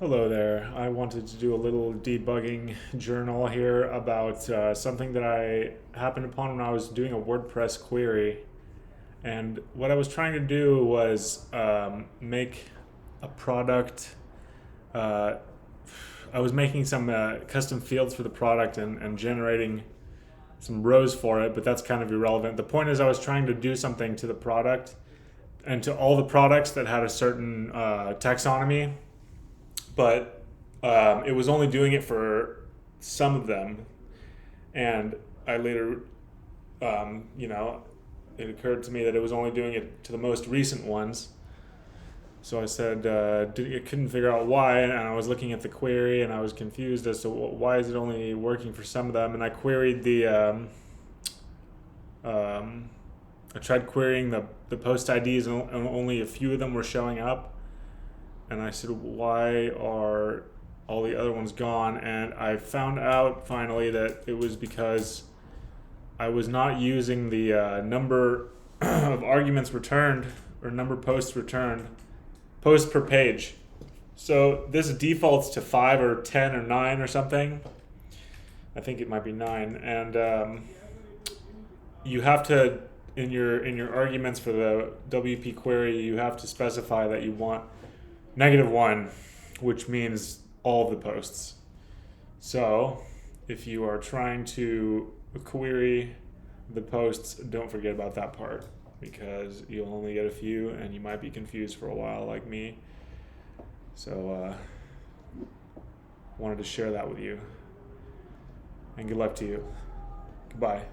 Hello there. I wanted to do a little debugging journal here about something that I happened upon when I was doing a WordPress query. And what I was trying to do was make a product. Uh, I was making some custom fields for the product and generating some rows for it, but that's kind of irrelevant. The point is, I was trying to do something to the product and to all the products that had a certain taxonomy, but it was only doing it for some of them. And I later, it occurred to me that it was only doing it to the most recent ones. So I said, I couldn't figure out why, and I was looking at the query, and I was confused as to why is it only working for some of them. And I queried I tried querying the post IDs, and only a few of them were showing up. And I said, why are all the other ones gone? And I found out finally that it was because I was not using the number of arguments returned or number posts returned, posts per page. So this defaults to 5 or 10 or 9 or something. I think it might be 9. And you have to, in your arguments for the WP query, you have to specify that you want -1, which means all of the posts. So if you are trying to query the posts, don't forget about that part, because you'll only get a few and you might be confused for a while like me. So wanted to share that with you, and good luck to you. Goodbye.